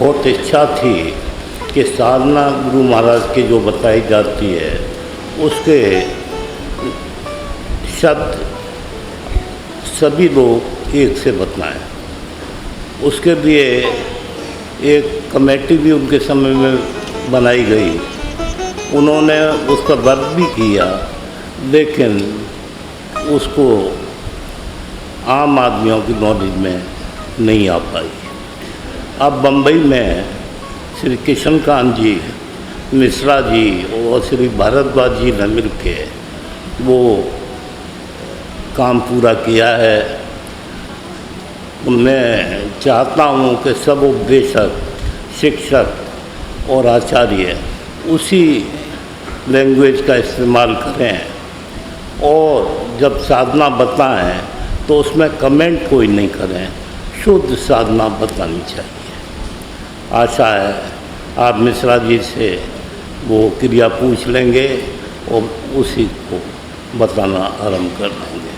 बहुत इच्छा थी कि साधना गुरु महाराज की जो बताई जाती है उसके शब्द सभी लोग एक से बताएं। उसके लिए एक कमेटी भी उनके समय में बनाई गई, उन्होंने उस पर वर्क भी किया, लेकिन उसको आम आदमियों की नॉलेज में नहीं आ पाई। अब बम्बई में श्री कृष्णकांत जी, मिश्रा जी और श्री भारद्वाज जी ने मिल के वो काम पूरा किया है। मैं चाहता हूँ कि सब उपदेशक, शिक्षक और आचार्य उसी लैंग्वेज का इस्तेमाल करें और जब साधना बताएं तो उसमें कमेंट कोई नहीं करें, शुद्ध साधना बतानी चाहिए। आशा है आप मिश्रा जी से वो क्रिया पूछ लेंगे और उसी को बताना आरंभ कर देंगे।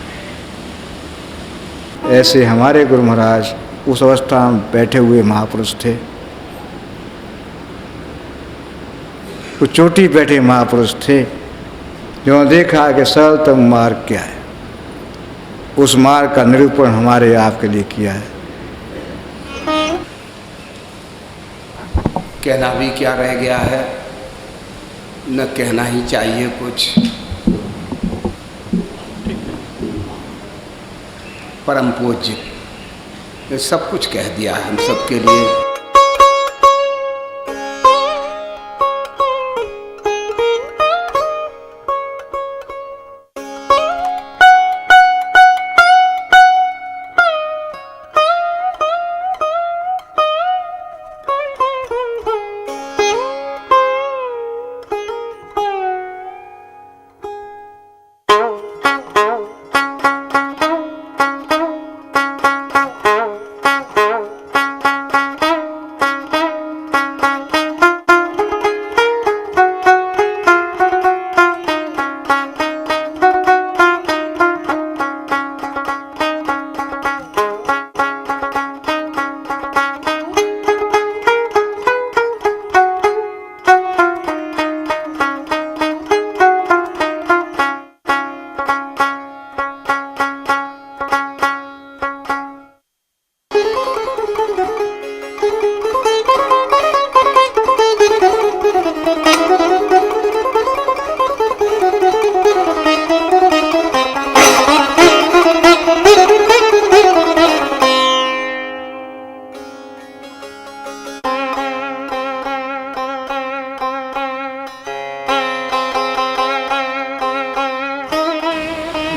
ऐसे हमारे गुरु महाराज उस अवस्था में बैठे हुए महापुरुष थे। वो चोटी बैठे महापुरुष थे जो देखा कि सरलतम मार्ग क्या है, उस मार्ग का निरूपण हमारे आपके लिए किया है। कहना भी क्या रह गया है, न कहना ही चाहिए कुछ। परम पूज्य ने सब कुछ कह दिया है हम सबके लिए।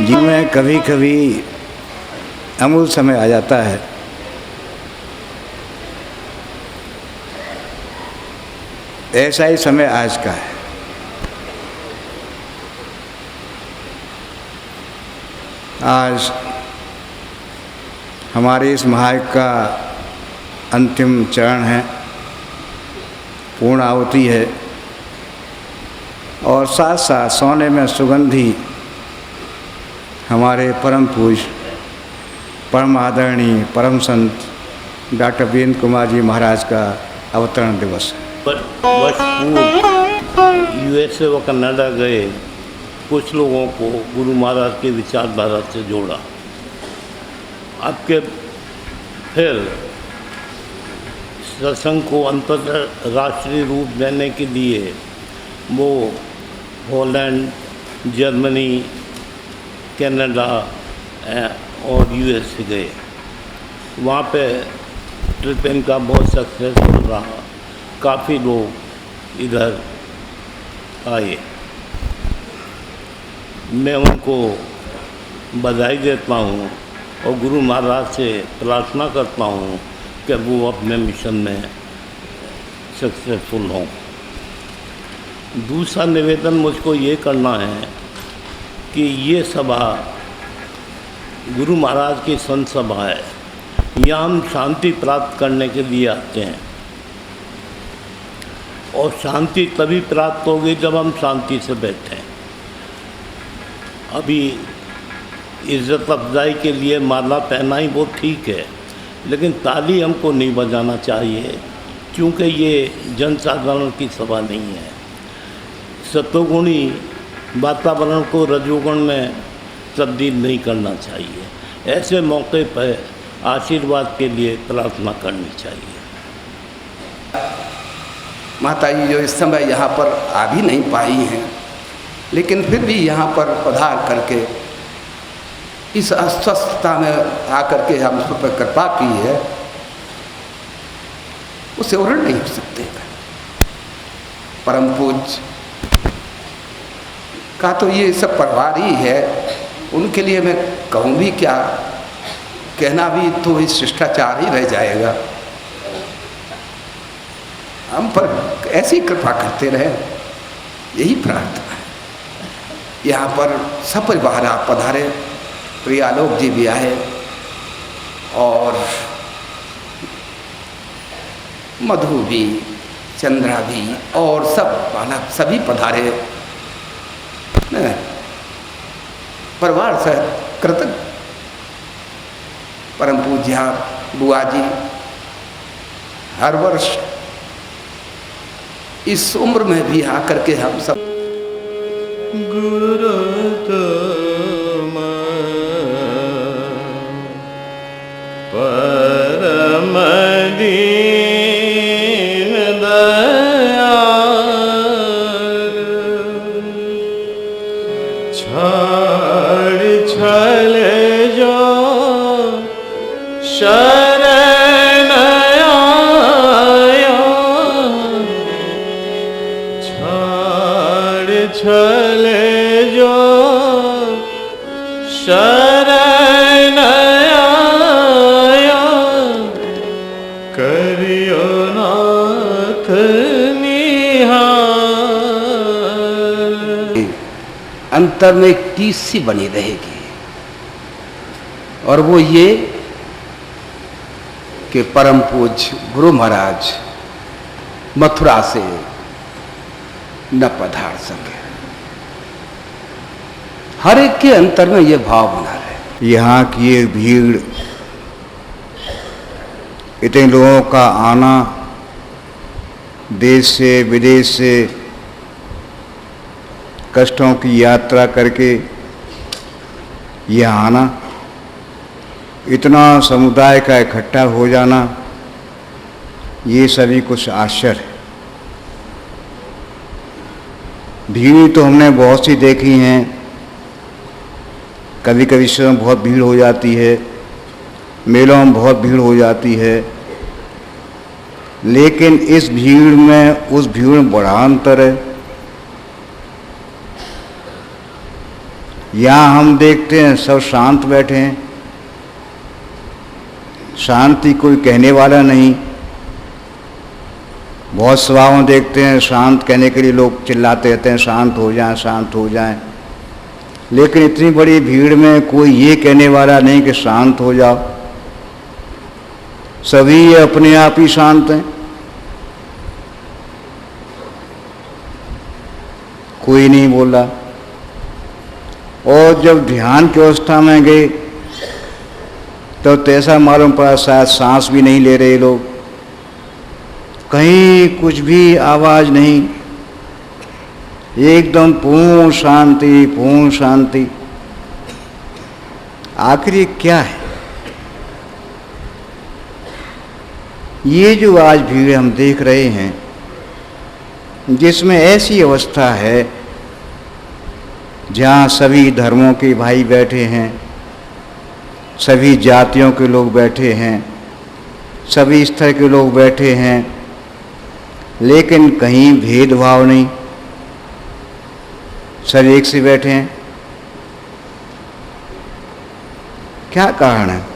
जीवन में कभी कभी अमूल समय आ जाता है, ऐसा ही समय आज का है। आज हमारे इस महायज्ञ का अंतिम चरण है, पूर्ण आहुति है और साथ साथ सोने में सुगंधी हमारे परम पूज्य, परम आदरणीय, परम संत डॉक्टर वीरेंद्र कुमार जी महाराज का अवतरण दिवस है। वर्ष पूर्व यूएसए व कनाडा गए कुछ लोगों को गुरु महाराज के विचारधारा से जोड़ा। अब के फिर सत्संग को अंतर्राष्ट्रीय रूप देने के लिए वो हॉलैंड, जर्मनी, कनाडा और यूएसए गए। वहाँ पे ट्रिप इनका बहुत सक्सेसफुल रहा, काफ़ी लोग इधर आए। मैं उनको बधाई देता हूँ और गुरु महाराज से प्रार्थना करता हूँ कि वो अपने मिशन में सक्सेसफुल हों। दूसरा निवेदन मुझको ये करना है कि ये सभा गुरु महाराज की संत सभा है, यहाँ हम शांति प्राप्त करने के लिए आते हैं और शांति तभी प्राप्त होगी जब हम शांति से बैठें। अभी इज़्ज़त अफजाई के लिए माला पहना ही वो ठीक है, लेकिन ताली हमको नहीं बजाना चाहिए, चूँकि ये जनसाधारण की सभा नहीं है, सत्वगुणी वातावरण को रजोगुण में तब्दील नहीं करना चाहिए। ऐसे मौके पर आशीर्वाद के लिए प्रार्थना करनी चाहिए। माता जी जो इस समय यहाँ पर आ भी नहीं पाई हैं, लेकिन फिर भी यहाँ पर पधार करके इस अस्वस्थता में आकर के हम सब पर कृपा की है, उसे वर्णन नहीं हो सकते। परम पूज्य का तो ये सब परिवार ही है, उनके लिए मैं कहूँ भी क्या, कहना भी तो इस शिष्टाचार ही रह जाएगा। हम पर ऐसी कृपा करते रहे, यही प्रार्थना है। यहाँ पर सपरिवार आप पधारे, प्रियालोक जी भी आए और मधु भी, चंद्रा भी और सब मानव सभी पधारे। परिवार से कृतज्ञ परम पूज्या बुआ जी हर वर्ष इस उम्र में भी आकर के हम सब गुरु परम दीन दयाल छाड़ छल जो शरण आया, छाड़ छल जो शरण आया, करियो नाथ निहाल। अंतर में एक टीस सी बनी रहेगी, और वो ये कि परम पूज्य गुरु महाराज मथुरा से न पधार सके। हर एक के अंतर में ये भाव बना रहे। यहाँ की ये भीड़, इतने लोगों का आना, देश से विदेश से कष्टों की यात्रा करके यहाँ आना, इतना समुदाय का इकट्ठा हो जाना, ये सभी कुछ आश्चर्य है। भीड़ तो हमने बहुत सी देखी हैं, कभी कभी शहरों में बहुत भीड़ हो जाती है, मेलों में बहुत भीड़ हो जाती है, लेकिन इस भीड़ में उस भीड़ में बड़ा अंतर है। यहाँ हम देखते हैं सब शांत बैठे हैं, शांति कोई कहने वाला नहीं। बहुत सभाओं में देखते हैं शांत कहने के लिए लोग चिल्लाते रहते हैं, शांत हो जाएं, शांत हो जाएं, लेकिन इतनी बड़ी भीड़ में कोई ये कहने वाला नहीं कि शांत हो जाओ। सभी अपने आप ही शांत हैं, कोई नहीं बोला। और जब ध्यान की अवस्था में गए तो ऐसा मालूम पड़ा शायद सांस भी नहीं ले रहे लोग, कहीं कुछ भी आवाज़ नहीं, एकदम पूर्ण शांति, पूर्ण शांति। आखिर ये क्या है? ये जो आज भीड़ हम देख रहे हैं, जिसमें ऐसी अवस्था है जहाँ सभी धर्मों के भाई बैठे हैं, सभी जातियों के लोग बैठे हैं, सभी स्तर के लोग बैठे हैं, लेकिन कहीं भेदभाव नहीं, सब एक से बैठे हैं। क्या कारण है?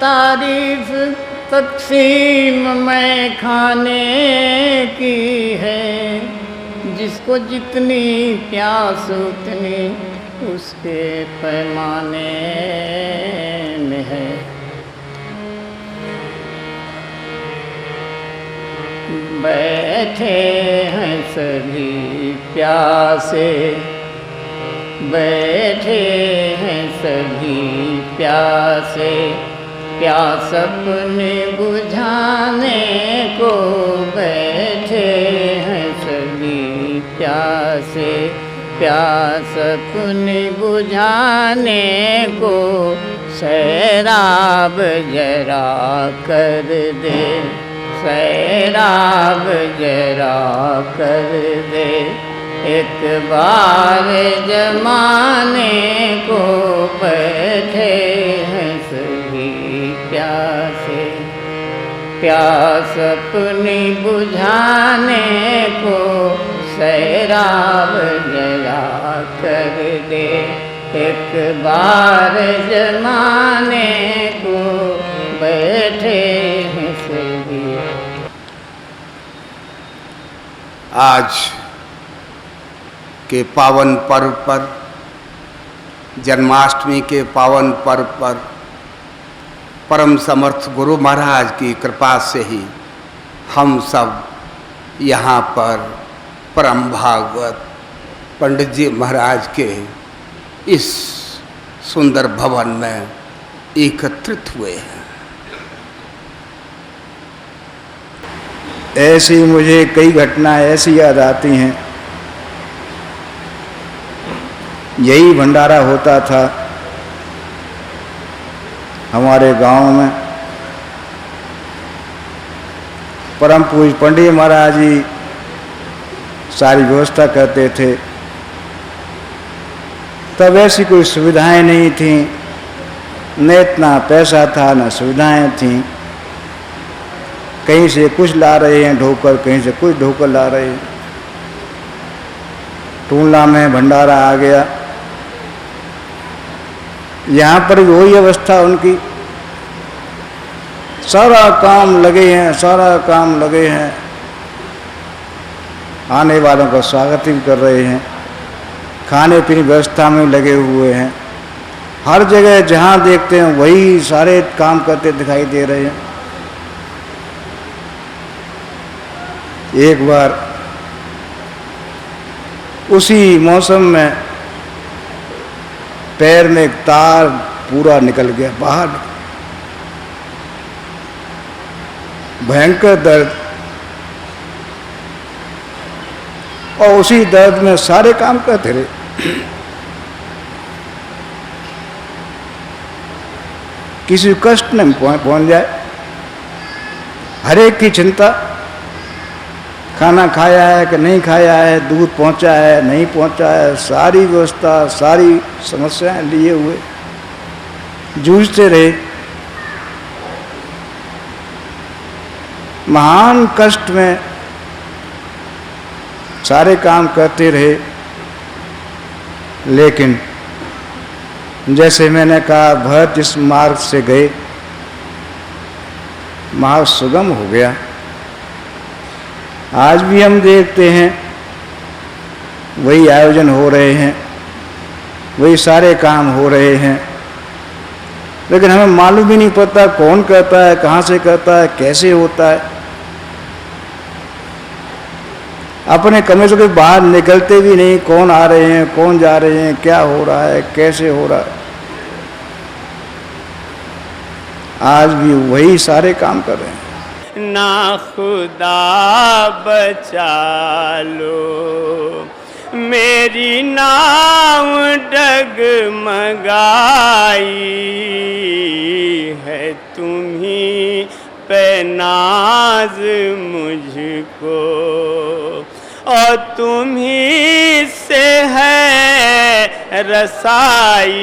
तारीफ तकसीम में खाने की है, जिसको जितनी प्यास उतनी उसके पैमाने में है। बैठे हैं सभी प्यासे, बैठे हैं सभी प्यासे, प्यास अपने बुझाने को बैठे हैं सभी प्यासे, प्यास अपने बुझाने को सैराब जरा कर दे, सैराब जरा कर दे, एक बार जमाने को बैठे हैं सभी प्यासे, प्यास अपनी बुझाने को सैराब जरा कर दे, एक बार जमाने को बैठे हैं सभी। आज के पावन पर्व पर, जन्माष्टमी के पावन पर्व पर परम समर्थ गुरु महाराज की कृपा से ही हम सब यहाँ पर परम भागवत पंडित जी महाराज के इस सुंदर भवन में एकत्रित हुए हैं। ऐसी मुझे कई घटनाएं ऐसी याद आती हैं। यही भंडारा होता था हमारे गांव में। परम पूज्य पंडित महाराज जी सारी व्यवस्था करते थे। तब ऐसी कोई सुविधाएं नहीं थी, न इतना पैसा था न सुविधाएं थीं। कहीं से कुछ ला रहे हैं ढोकर, कहीं से कुछ ढोकर ला रहे हैं। टूला में भंडारा आ गया। यहाँ पर भी वही अवस्था उनकी, सारा काम लगे हैं, सारा काम लगे हैं। आने वालों का स्वागत भी कर रहे हैं, खाने पीने व्यवस्था में लगे हुए हैं। हर जगह जहाँ देखते हैं वही सारे काम करते दिखाई दे रहे हैं। एक बार उसी मौसम में पैर में एक तार पूरा निकल गया बाहर। भयंकर दर्द, और उसी दर्द में सारे काम करते रहे। किसी कष्ट न पहुंच जाए, हर एक की चिंता। खाना खाया है कि नहीं खाया है, दूध पहुंचा है नहीं पहुंचा है, सारी व्यवस्था, सारी समस्याएं लिए हुए जूझते रहे। महान कष्ट में सारे काम करते रहे। लेकिन जैसे मैंने कहा, भरत जिस मार्ग से गए महासुगम हो गया। आज भी हम देखते हैं वही आयोजन हो रहे हैं, वही सारे काम हो रहे हैं, लेकिन हमें मालूम ही नहीं पड़ता कौन करता है, कहाँ से करता है, कैसे होता है। अपने कमरे से बाहर निकलते भी नहीं, कौन आ रहे हैं, कौन जा रहे हैं, क्या हो रहा है, कैसे हो रहा है। आज भी वही सारे काम कर रहे हैं। ना खुदा बचा लो मेरी नाव डगमगाई है, तुम्ही पे नाज मुझको और तुम्ही से है रसाई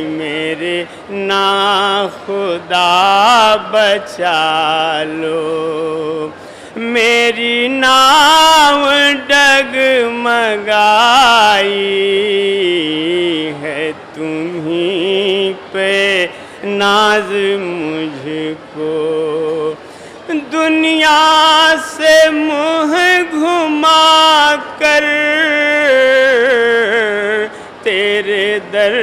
मेरे, ना खुदा बचा लो मेरी नाव डगमगाई है, तुम्ही पे नाज मुझको। दुनिया से मुँह घुमा कर तेरे दर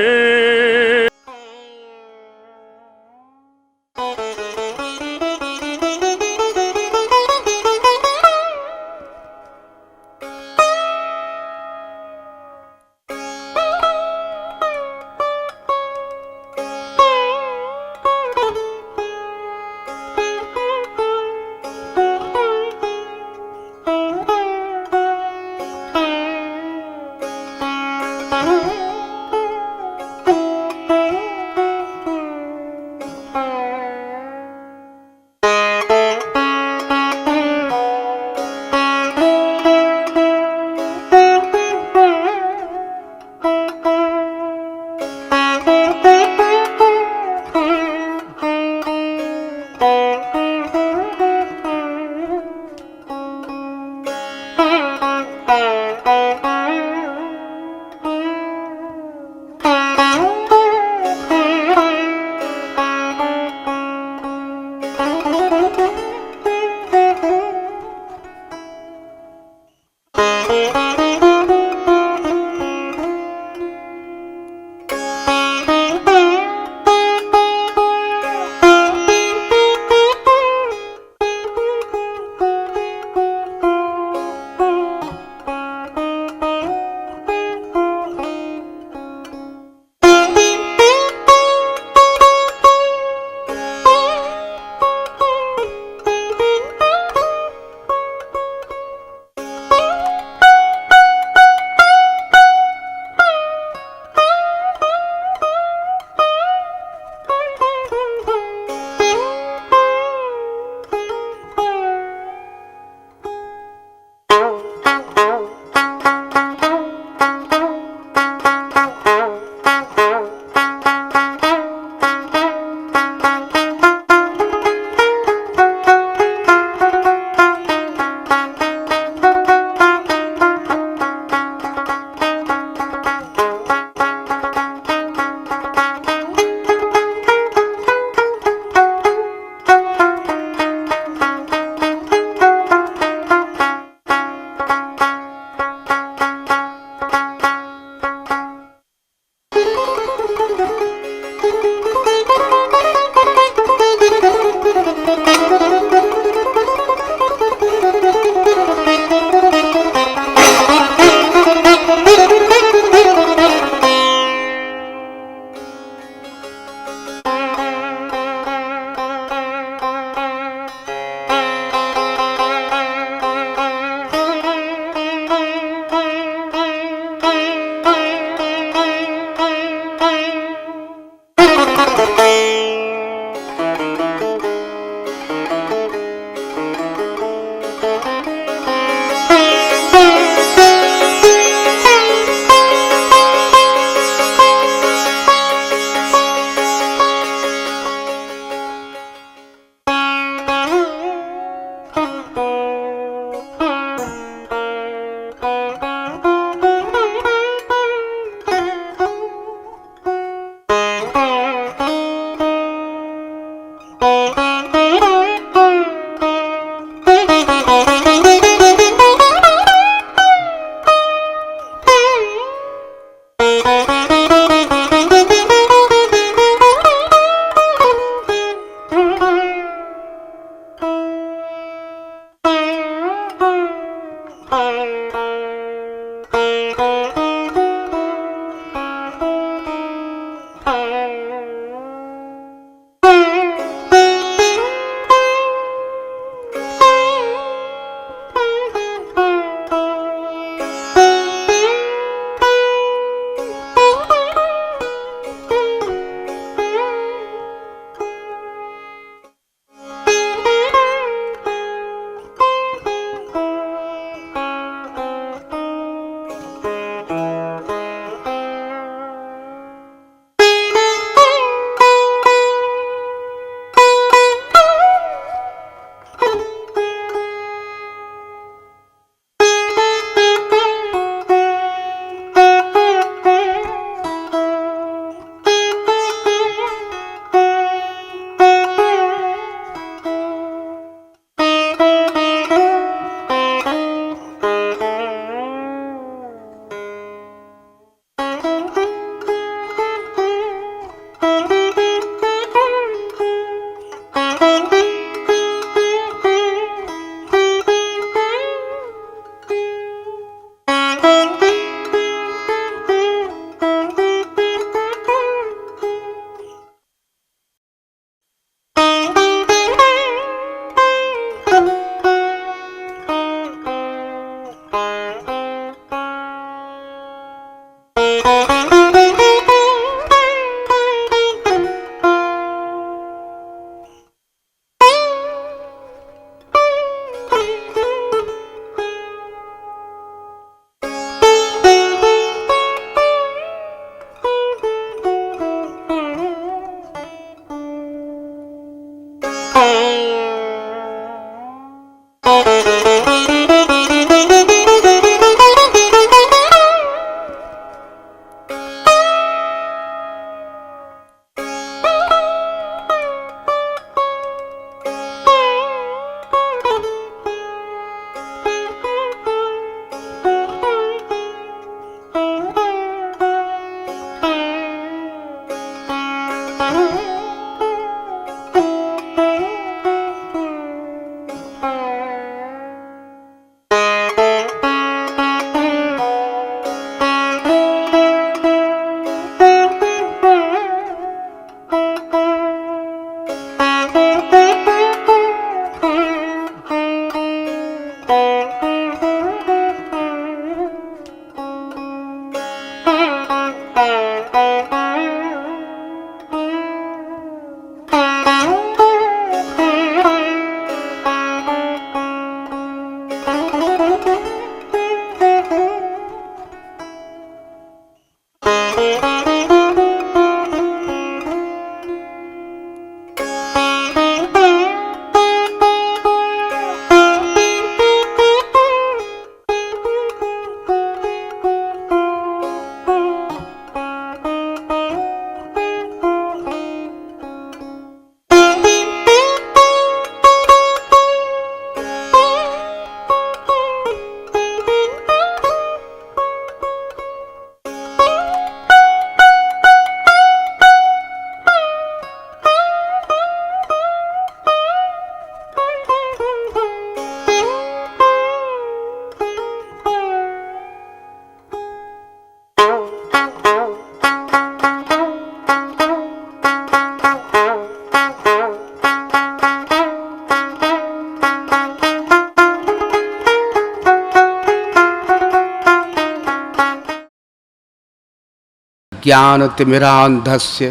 ज्ञानतिमिरान्धस्य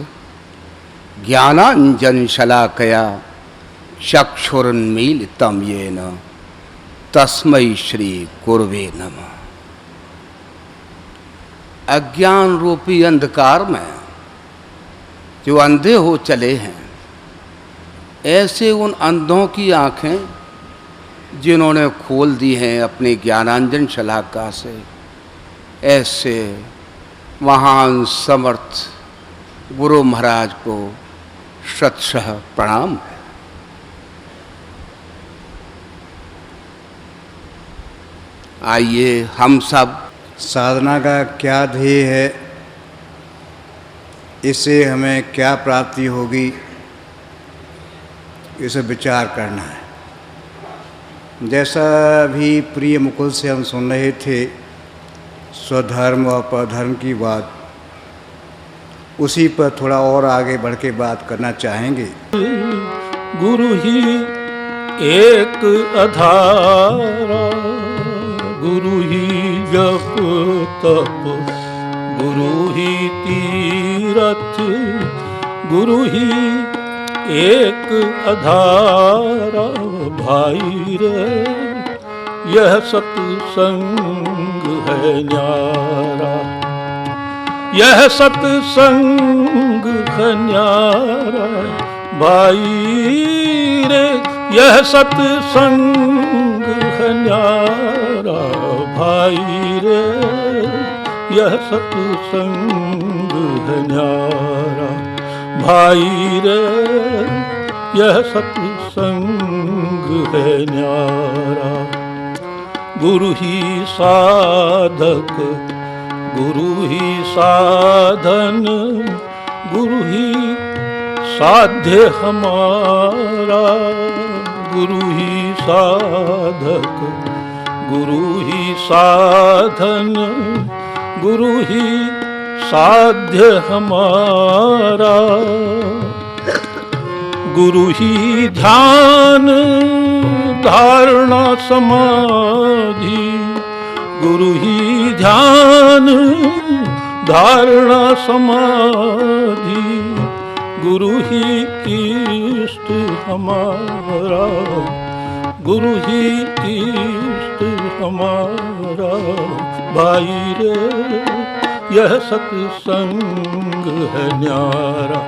ज्ञानाञ्जनशलाकया चक्षुरुन्मीलितं येन तस्मै श्री गुरुवे नमः। अज्ञान रूपी अंधकार में जो अंधे हो चले हैं, ऐसे उन अंधों की आंखें जिन्होंने खोल दी हैं अपनी ज्ञानांजन शलाका से, ऐसे महान समर्थ गुरु महाराज को शतशः प्रणाम है। आइए हम सब साधना का क्या ध्येय है, इससे हमें क्या प्राप्ति होगी, इसे विचार करना है। जैसा भी प्रिय मुकुल से हम सुन रहे थे स्वधर्म और परधर्म की बात, उसी पर थोड़ा और आगे बढ़ के बात करना चाहेंगे। गुरु ही एक आधारा, गुरु ही जप तप, गुरु ही तीरथ, गुरु ही एक आधारा। भाई रे यह सत्संग है न्यारा, यह सत्संग है न्यारा। भाई रे यह सत्संग है न्यारा। भाई रे यह सत्संग है न्यारा। भाई रे यह सत्संग है न्यारा। गुरु ही साधक, गुरु ही साधन, गुरु ही साध्य हमारा, गुरु ही साधक, गुरु ही साधन, गुरु ही साध्य हमारा। गुरु ही ध्यान धारणा समाधि, गुरु ही ध्यान धारणा समाधि, गुरु ही इष्ट हमारा, गुरु ही इष्ट हमारा। भाई रे यह सत्संग है न्यारा,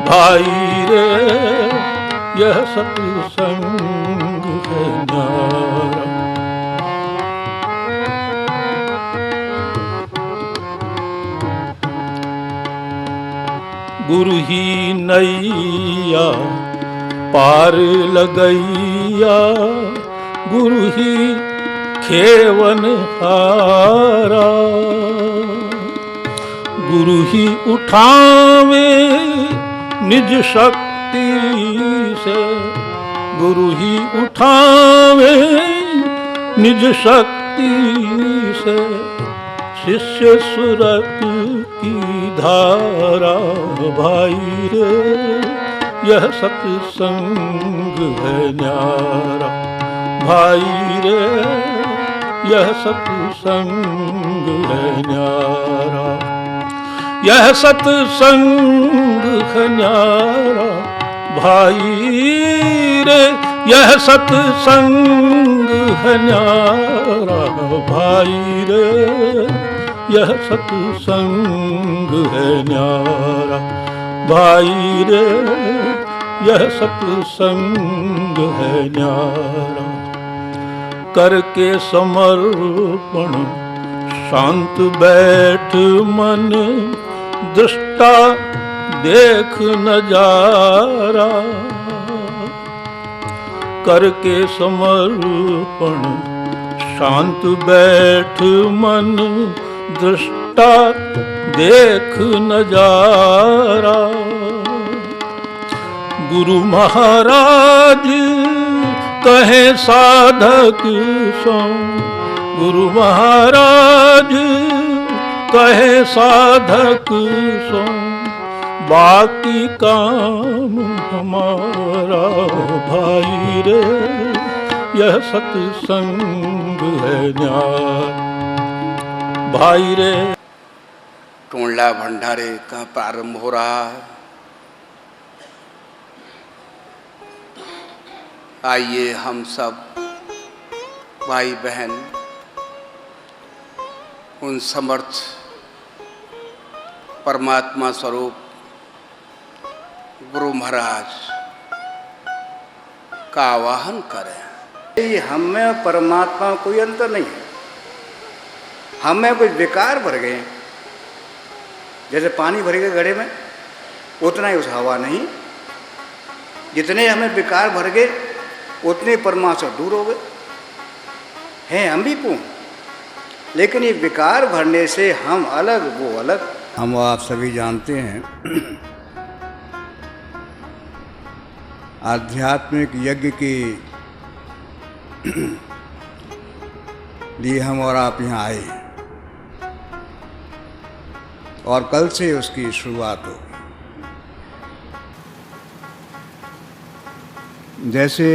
भाई रे यह सत्संग है न्यारा। गुरु ही नैया पार लगैया, गुरु ही खेवन हारा, गुरु ही उठावे निज शक्ति से, गुरु ही उठावे निज शक्ति से। शिष्य सुरत की धारा, भाई रे यह सत्संग है न्यारा, भाई रे यह सत्संग है न्यारा, यह सत्संग है न्यारा। भाई रे यह सत्संग है न्यारा, भाई रे यह सत्संग है न्यारा, भाई रे यह सत्संग है न्यारा। करके समर्पण शांत बैठ मन, दृष्टा देख नजारा। करके समर्पण शांत बैठ मन, दृष्टा देख नजारा। गुरु महाराज कहे साधक सो, गुरु महाराज कहे साधक सो, बाकी काम हमारा। भाई रे यह सत्संग है न्याय, भाई रे। टोंडला भंडारे का प्रारंभ हो रहा है। आइए हम सब भाई बहन उन समर्थ परमात्मा स्वरूप गुरु महाराज का आवाहन करें। हम में परमात्मा कोई अंतर नहीं है, हम में कुछ विकार भर गए। जैसे पानी भर गए घड़े में, उतना ही उस हवा नहीं। जितने हमें विकार भर गए उतने परमात्मा दूर हो गए। हैं हम भी पूर्ण, लेकिन ये विकार भरने से हम अलग वो अलग। हम आप सभी जानते हैं आध्यात्मिक यज्ञ के लिए हम और आप यहाँ आए और कल से उसकी शुरुआत होगी। जैसे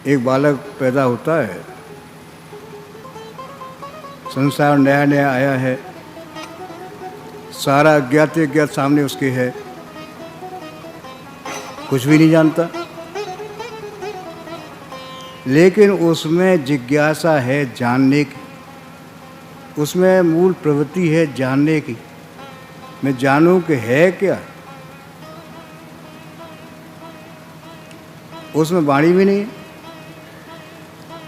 एक बालक पैदा होता है, संसार नया नया आया है, सारा अज्ञात अज्ञात सामने उसके है, कुछ भी नहीं जानता, लेकिन उसमें जिज्ञासा है जानने की, उसमें मूल प्रवृत्ति है जानने की। मैं जानूं कि है क्या। उसमें वाणी भी नहीं,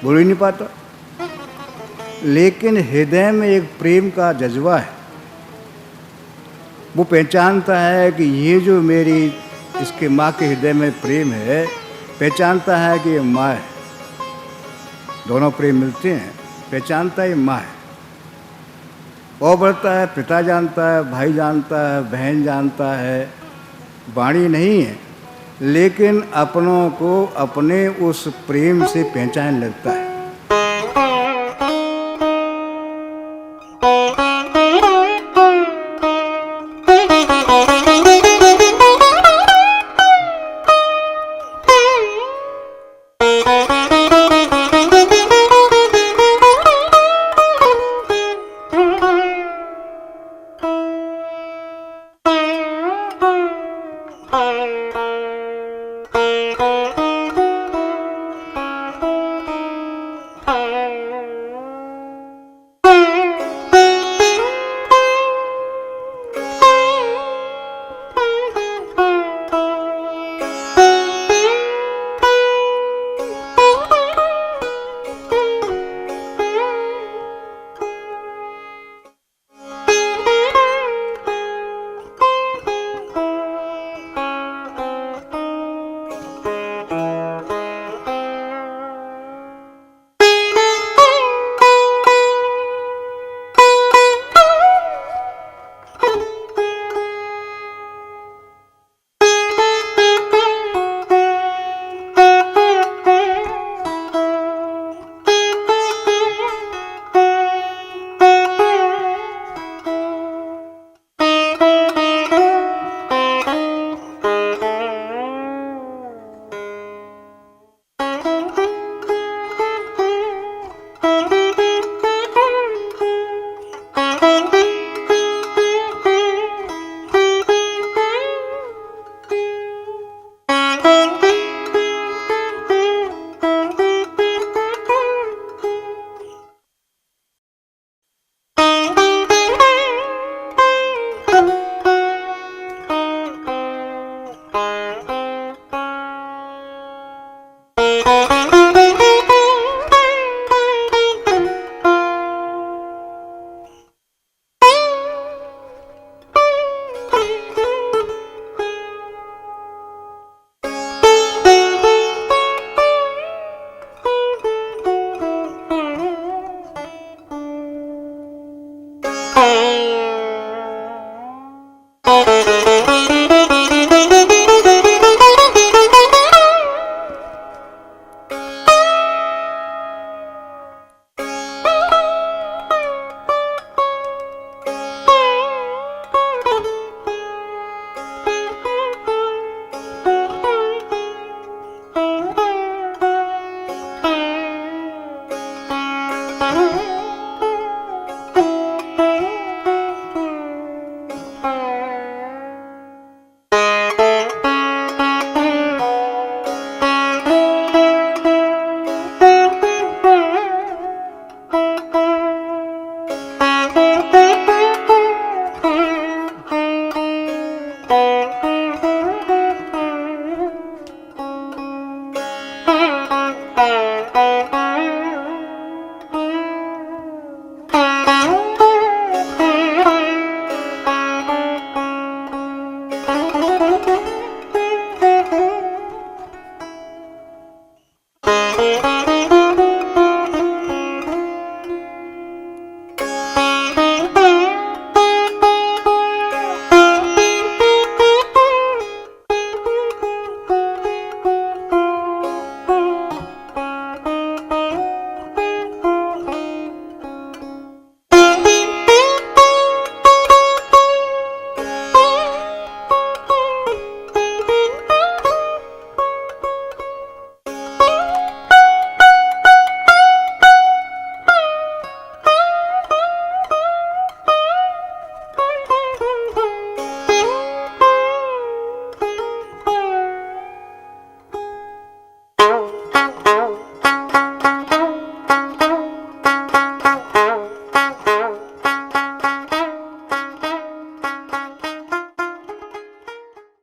बोल ही नहीं पाता, लेकिन हृदय में एक प्रेम का जज्बा है। वो पहचानता है कि ये जो मेरी इसके माँ के हृदय में प्रेम है, पहचानता है कि ये माँ है। दोनों प्रेम मिलते हैं, पहचानता है ये माँ है। और बढ़ता है, पिता जानता है, भाई जानता है, बहन जानता है, वाणी नहीं है लेकिन अपनों को अपने उस प्रेम से पहचान लगता है।